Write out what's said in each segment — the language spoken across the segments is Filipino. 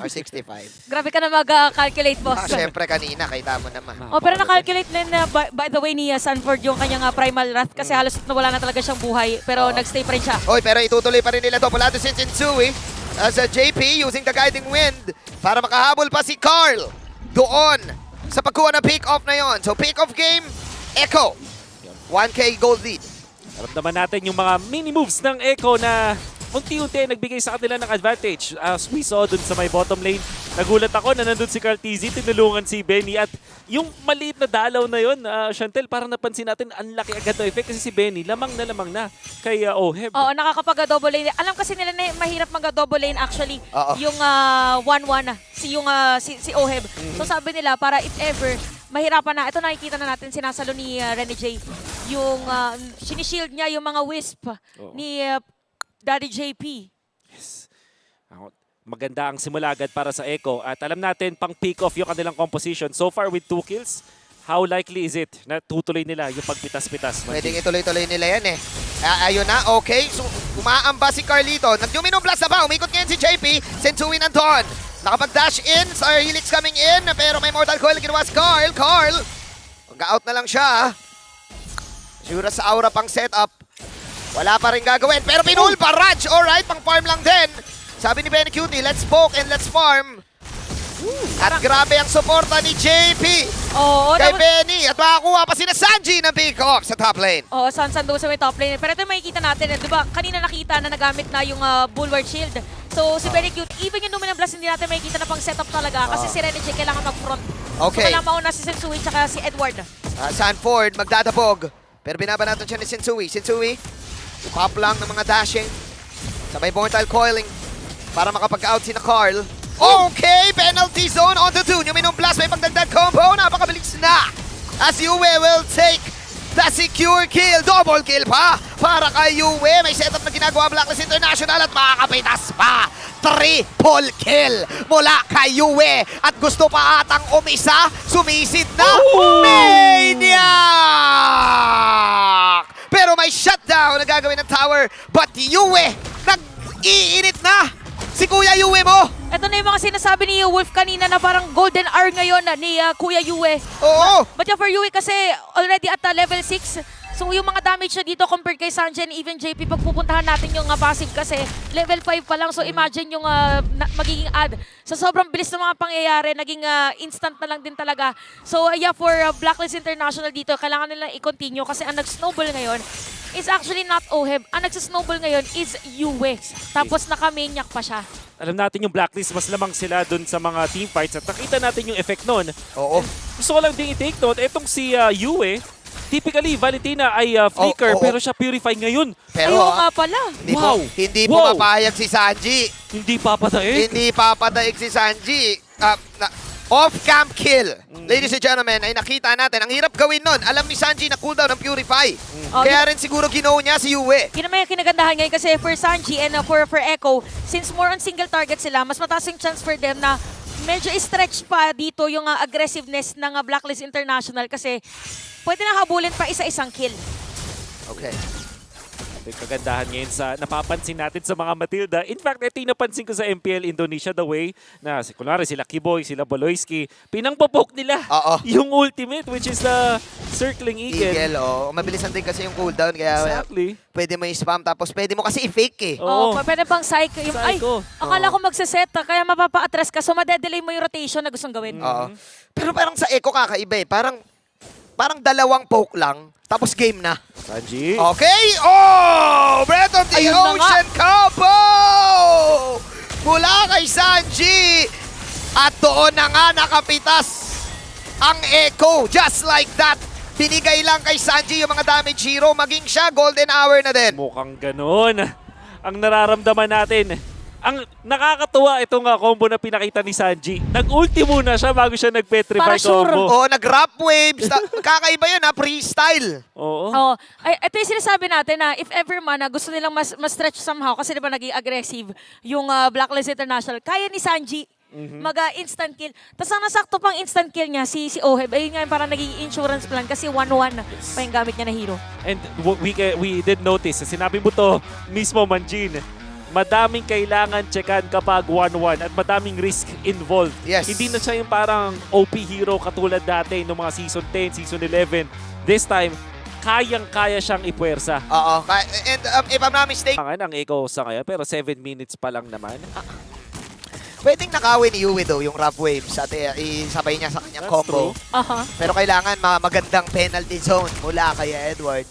Or 65. Grabe ka na mag-calculate, boss. Siyempre kanina, kita mo naman. Oh, pero na-calculate din na by the way ni Sanford yung kanyang primal wrath kasi halos nawala na talaga siyang buhay pero nagstay pa rin siya. Oy, pero itutuloy pa rin nila to. Mula si Shinsui as a JP using the guiding wind para makahabol pa si Carl doon sa pagkuha ng pick-off na yon. So pick-off game, Echo. 1K gold lead. Naramdaman natin yung mga mini-moves ng Echo na unti-unti nagbigay sa kanila ng advantage. As we saw dun sa may bottom lane, nagulat ako na nandun si Carl TZ, tinulungan si Benny at yung maliit na dalaw na yun, Chantel, parang napansin natin ang laki agad ng effect kasi si Benny lamang na kay Oheb. Oo, nakakapag-double lane. Alam kasi nila na mahirap mag-double lane actually yung 1-1 si Oheb. So sabi nila para if ever mahirapan na. Ito nakikita na natin sinasalo ni Rene J. Yung sinishield niya yung mga wisp ni Daddy JP. Yes. Maganda ang simula agad para sa Echo at alam natin pang pick off yung kanilang composition. So far with 2 kills, how likely is it na tutuloy nila yung pagpitas-pitas? Pwedeng ituloy-tuloy nila yan eh. Ayun na, okay. So, umaamba si Carlito. Nag-Domino Blast na ba? Umikot ngayon si JP. Sensui nandun. Nakapag-dash in. Sir Helix coming in. Pero may Mortal Coil ginawa si Carl. Carl! Mag-out na lang siya. Sura sa aura pang setup. Wala pa rin gagawin. Pero pinul pa Raj. Alright, pang farm lang din. Sabi ni Benny Cutie, let's poke and let's farm. At grabe ang suporta ni JP Oo, kay Benny. At makakuha pa sina Sanji ng pick-off sa top lane. Oo, Sansan doon sa may top lane. Pero ito makikita natin, di ba? Kanina nakita na nagamit na yung Bulwark Shield. So si Benny Cute, even yung Dominant Blast, hindi natin makikita na pang setup talaga kasi si Rene J kailangan mag-front. Okay. So kailangan mauna si Sensui tsaka si Edward. Sanford magdadabog. Pero binabanatan siya ni Sensui. Sensui, pop lang ng mga dashing. Sabay mortal coiling para makapag-out si na Carl. Okay, penalty zone on the 2. Yung Blast may pagdagdag combo. Napakabilis na. As Yue will take the secure kill. Double kill pa para kay Yue. May setup na ginagawa Blacklist International at makakapitas pa. Triple kill mula kay Yue. At gusto pa atang umisa. Sumisid na. Maniac! Pero may shutdown na gagawin ng tower. But Yue, nag-iinit na. Si Kuya Yue mo. Ito na yung mga sinasabi ni Wolf kanina na parang golden hour ngayon ni Kuya Yue. Oo. But yeah, for Yue kasi already at level 6. So yung mga damage na dito compared kay Sanji and even JP, pag pupuntahan natin yung passive kasi level 5 pa lang. So imagine yung magiging add. Sa sobrang bilis ng mga pangyayari, naging instant na lang din talaga. So yeah, for Blacklist International dito, kailangan nilang i-continue kasi ang nag-snowball ngayon is actually not Oheb. Ang nagsasnowball ngayon is Yue. Tapos naka-maniac pa siya. Alam natin yung Blacklist, mas lamang sila dun sa mga team fights at nakita natin yung effect nun. Oo. Gusto ko lang din i-take note, etong si Yue, typically Valentina ay flicker pero siya purify ngayon. Pero Ayaw nga pala. hindi pumapayag si Sanji. Hindi papataig. Hindi papadaig si Sanji. Off-camp kill. Ladies and gentlemen, ay nakita natin. Ang hirap gawin nun. Alam ni Sanji na cooldown ng Purify. Kaya rin siguro ginaw niya si Yue. Yun naman yung kinagandahan ngayon kasi for Sanji and for Echo, since more on single target sila, mas mataas yung chance for them na medyo stretch pa dito yung aggressiveness ng Blacklist International kasi pwede na habulin pa isa-isang kill. Okay. Yung kagandahan ngayon sa napapansin natin sa mga Matilda. In fact, ito yung napansin ko sa MPL Indonesia the way na kunwari sila Kiboy, sila Baloyski, pinangpapok nila yung ultimate which is the circling eagle. Eagle, mabilisan din kasi yung cooldown kaya Exactly. pwede mo i-spam tapos pwede mo kasi i-fake eh. Oo, pwede pang psycho. Yung, ay, Psycho. akala ko magsaset kaya mapapa-atras ka so madedelay mo yung rotation na gustong gawin. Oo. Pero parang sa Echo kakaiba eh. Parang dalawang poke lang tapos game na. Sanji. Okay! Oh! Breath of the Ayun na Ocean combo! Mula kay Sanji! At doon na nga nakapitas ang Echo. Just like that. Binigay lang kay Sanji yung mga damage hero. Maging siya, golden hour na din. Mukhang ganun. Ang nararamdaman natin. Ang nakakatuwa itong combo na pinakita ni Sanji. Nag-ulti muna siya bago siya nag-petrify Para sure. combo. Oh, nag-wrap waves. Kakaiba yun ha, freestyle. Oo. Oh, ay, ito yung sinasabi natin na if ever man na gusto nilang mas-stretch somehow kasi diba naging aggressive yung Blacklist International, kaya ni Sanji mag-instant kill. Tapos ang nasakto pang instant kill niya, si Oheb, ayun nga yung parang naging insurance plan kasi 1-1 pa yung gamit niya na hero. And we did notice, sinabi mo to mismo, Manjin, madaming kailangan checkan kapag 1-1 at madaming risk involved. Yes. Hindi na siya yung parang OP hero katulad dati noong mga Season 10, Season 11. This time, kayang-kaya siyang ipuwersa. Oo. And if I'm not mistaken, Ang Echo sa ngayon, pero 7 minutes pa lang naman. pwedeng nakawin ni Yui though yung rough waves at isabay niya sa kanyang That's combo. true. Aha. Pero kailangan magandang penalty zone mula kay Edward.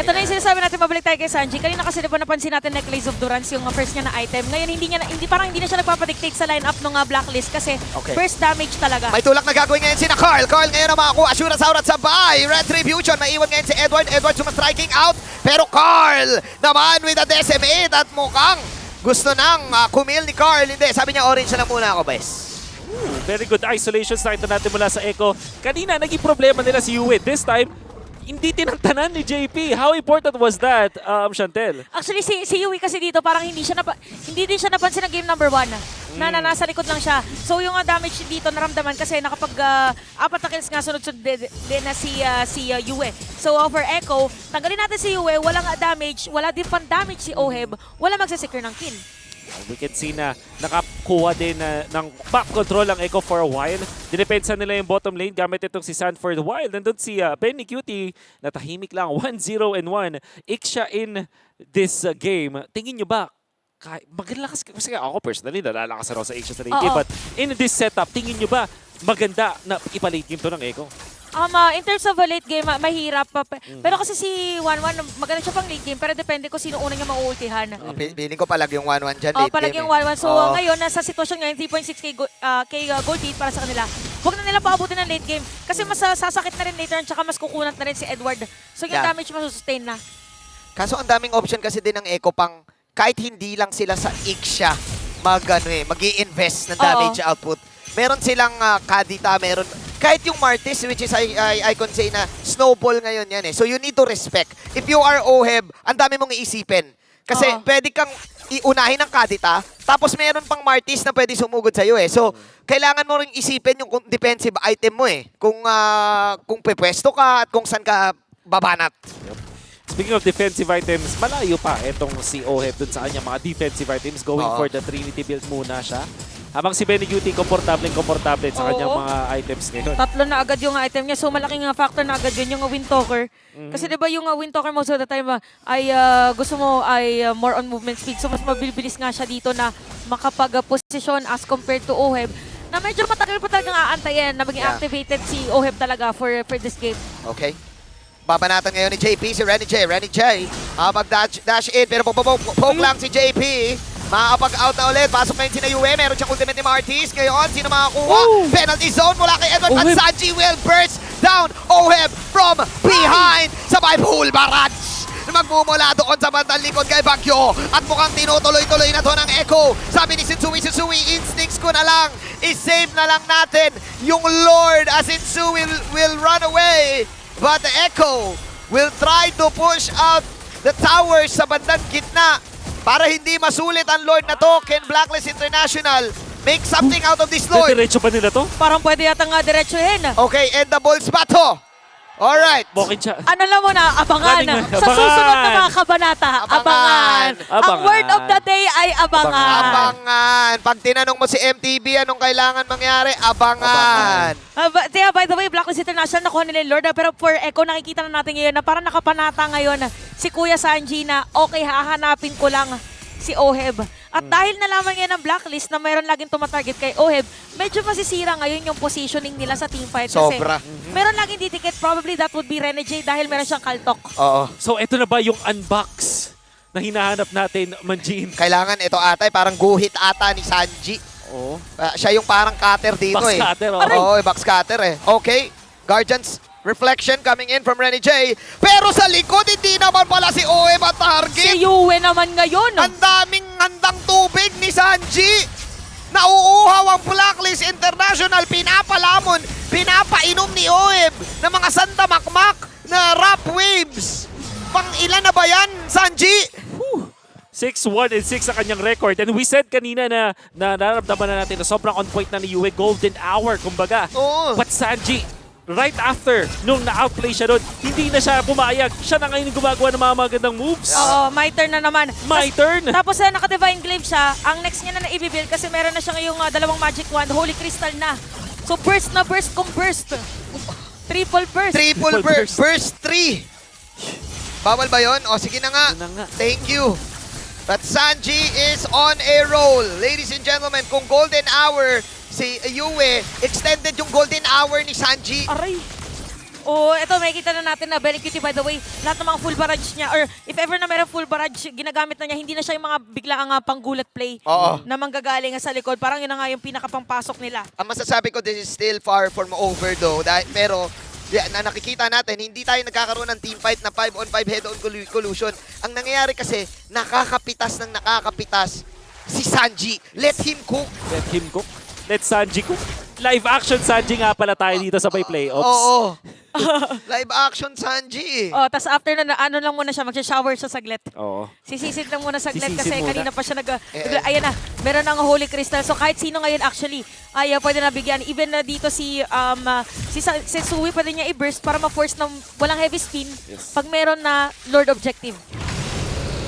Ito na yung sinasabi natin, mabalik tayo kay Sanji. Kanina kasi diba napansin natin Necklace of Durance yung first niya na item. Ngayon hindi na siya nagpapadictate sa lineup ng Blacklist kasi Okay. first damage talaga. May tulak na gagawin ngayon si na Carl. Carl ngayon ang makakuha. Assurance out at sabay. Retribution. May iwan ngayon si Edward. Edward sumastriking out. Pero Carl naman with a decimate at mukhang gusto nang kumil ni Carl. Hindi, sabi niya orange na lang muna ako, bes. Very good isolations nakita natin mula sa Echo. Kanina, naging problema nila si Yue. This time, hindi tinantanan ni JP. How important was that, Chantel? Actually, si Yui kasi dito parang hindi din siya napansin ng game number 1 na nasa likod lang siya. So yung damage dito naramdaman kasi nakapag 4 na kills nga sunod-sunod din na si Yue. So for Echo, tanggalin natin si Yue, walang damage, wala din fan damage si Oheb, wala magsasecure ng kill. We can see na nakakuha din ng back control ang Echo for a while. Dinepensa nila yung bottom lane gamit itong si Sanford while nandun si Benny Cutie na tahimik lang 1-0-1. Iksha in this game. Tingin nyo ba maglakas kasi ako personally nalalakas ako sa Iksha sa late game, but in this setup tingin nyo ba maganda na ipa-late game to ng Echo? In terms of a late game, mahirap pa. Pero kasi si 1-1, maganda siya pang late game, pero depende kung sino una niya mauultihan. Feeling ko palag yung 1-1 dyan. late Palag game yung 1-1. So Oo. ngayon, nasa sitwasyon ngayon, 3.6k gold lead para sa kanila. Huwag na nila paabutin ng late game. Kasi mas sasakit na rin later, tsaka mas kukunat na rin si Edward. So yung Yeah. damage masusustain na. Kaso ang daming option kasi din ng Echo pang kahit hindi lang sila sa Iksha mag-i-invest ng damage output. Meron silang Kadita, meron kahit yung Martis, which is I can say na snowball ngayon yan eh. So you need to respect. If you are Oheb, ang dami mong iisipin. Kasi pwede kang iunahin ng Kadita, tapos meron pang Martis na pwede sumugod sa'yo eh. So kailangan mo rin isipin yung defensive item mo eh. Kung pepwesto ka at kung saan ka babanat. Speaking of defensive items, malayo pa itong si Oheb dun sa kanyang mga defensive items. Going for the Trinity build muna siya. Habang si Benny Cutie, komportable sa kanyang mga items ngayon. 3 na agad yung item niya. So malaking factor na agad yun, yung Windtalker. Kasi diba yung Windtalker most of the time ay gusto mo ay more on movement speed. So mas mabibilis nga siya dito na makapag-position as compared to Oheb. Na medyo matagal pa talagang aantayin na maging activated si Oheb talaga for this game. Okay. Babanatan ngayon ni JP si Renny J. Renny J, mag-dash in pero poke lang si JP. Makakapag-out na ulit. Pasok ngayon si na Yue. Meron siyang ultimate ni Martis. Ngayon, sino makakuha? Penalty zone mula kay Edward. At Sanji will burst down Oheb from behind. Sabay pool barrage. Magmumula doon sa bandang likod kay Bagyo. At mukhang tinutuloy-tuloy na to ng Echo. Sabi ni Sensui, instincts ko na lang. I-save na lang natin yung Lord as Sensui will run away. But the Echo will try to push out the towers sa bandang gitna. Para hindi masulit ang Lord na to, Can Blacklist International make something out of this Lord? Diretso ba nila to? Parang pwede yata nga diretsuhin. Okay, and the balls ba to? Alright. Bokin siya. Ano lang muna, abangan. Galing na. Sa Abangan. susunod na mga kabanata, abangan. Ang Abangan. word of the day ay abangan. Abangan. Pag tinanong mo si MTV anong kailangan mangyari, abangan. By the way, Blacklist International nakuha nila yung Lord. Pero for Echo, nakikita na natin ngayon na parang nakapanata ngayon si Kuya Sanji na okay, hahanapin ko lang si Oheb. At dahil nalaman ngayon ng Blacklist na mayroon laging tumatarget kay Oheb, medyo masisira ngayon yung positioning nila sa teamfight. Kasi Sobra. meron laging titikit. Probably that would be Rene J dahil meron siyang Kaltok. Oo. So, ito na ba yung unbox na hinahanap natin, Manjin? Kailangan ito ata, parang guhit ata ni Sanji. Oo. Siya yung parang cutter dito Box eh. cutter, Oo, box cutter eh. Okay, Guardians reflection coming in from Renny J. Pero sa likod, hindi naman pala si Oheb at target. Si Yue naman ngayon. Ang daming handang tubig ni Sanji. Nauuhaw ang Blacklist International. Pinapalamon, pinapainom ni Oheb ng mga Santa Makmak na rap waves. Pang ilan na ba yan, Sanji? 6-1 and 6 sa kanyang record. And we said kanina na nararamdaman na natin na sobrang on point na ni Yue. Golden hour, kumbaga. Oo. But Sanji, right after nung na-outplay siya doon, hindi na siya pumayag. Siya na ngayon yung gumagawa ng mga magandang moves. Oo, my turn na naman. My turn! Tapos naka-Divine Glaive siya, ang next niya na na-i-build kasi meron na siya ngayong dalawang Magic Wand, Holy Crystal na. So burst na burst kung burst. Triple burst. Triple burst. Burst 3. Bawal ba yun? O sige na nga. Yun na nga. Thank you. But Sanji is on a roll. Ladies and gentlemen, kung golden hour si Yue, extended yung golden hour ni Sanji. Aray. Oh, ito makikita na natin na very cutie by the way. Lahat ng mga full barrage niya or if ever na meron full barrage, ginagamit na niya. Hindi na siya yung mga biglaang panggulat play Oo. na manggagaling sa likod. Parang yun na nga yung pinakapangpasok nila. Ang masasabi ko, this is still far from over though. Pero na nakikita natin, hindi tayo nagkakaroon ng team fight na 5-on-5 head-on collusion. Ang nangyayari kasi, nakakapitas si Sanji. Let him cook. Let him cook. Let Sanji cook. Live action Sanji nga pala tayo dito sa may playoffs. Oo. Live action Sanji. Oh, tas after na ano lang muna siya, mag-shower siya saglit. Oo. Sisisid lang muna saglit Sisisid kasi muna. kanina pa siya ayan na, meron ng Holy Crystal. So kahit sino ngayon actually, ay pwede na bigyan. Even na dito si Sensui, pwede niya i-burst para ma-force na walang heavy spin Yes. pag meron na Lord Objective.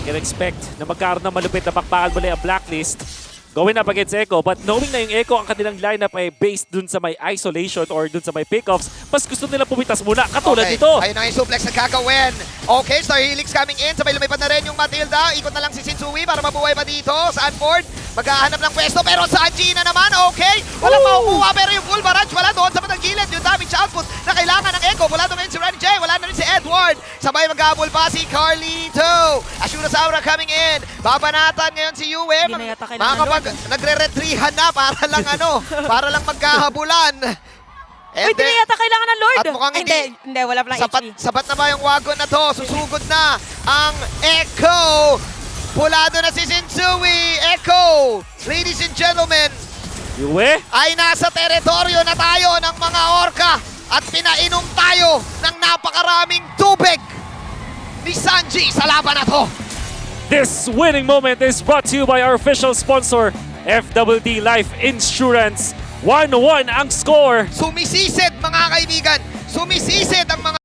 Can expect na magkaroon ng malupit na bakbakan muli ang Blacklist. Going up against Echo, but knowing na yung Echo ang kanilang lineup ay based dun sa may isolation or dun sa may pickoffs, mas gusto nila pumitas muna, katulad nito. Ayun na yung suplex na gagawin. Okay, Star Helix coming in. Sabay lumipad na rin yung Matilda. Ikot na lang si Sensui para mabuhay pa dito. Sanford, maghahanap ng pwesto. Pero Sanji na naman, okay. Walang makukuha pero yung full barrage wala doon sa batang gilid. Yung damage output na kailangan ng Echo. Wala doon si Renny J. Wala na rin si Edward. Sabay maghabol pa si Carlito. Ashura Saura coming in. Babanatan ngayon si Yue. Hindi na yata kailangan Nagre-retrihan na para lang para lang magkahabulan. Uy, hindi na yata kailangan ng Lord! At mukhang Ay, hindi, wala palang HP. sapat na ba yung wagon na to? Susugod na ang Echo. Pulado na si Sensui. Echo, ladies and gentlemen, Yue, ay nasa teritoryo na tayo ng mga orca at pinainom tayo ng napakaraming tubig ni Sanji sa laban na to. this winning moment is brought to you by our official sponsor, FWD Life Insurance. 1-1 ang score. Sumisisid mga kaibigan. Sumisisid ang mga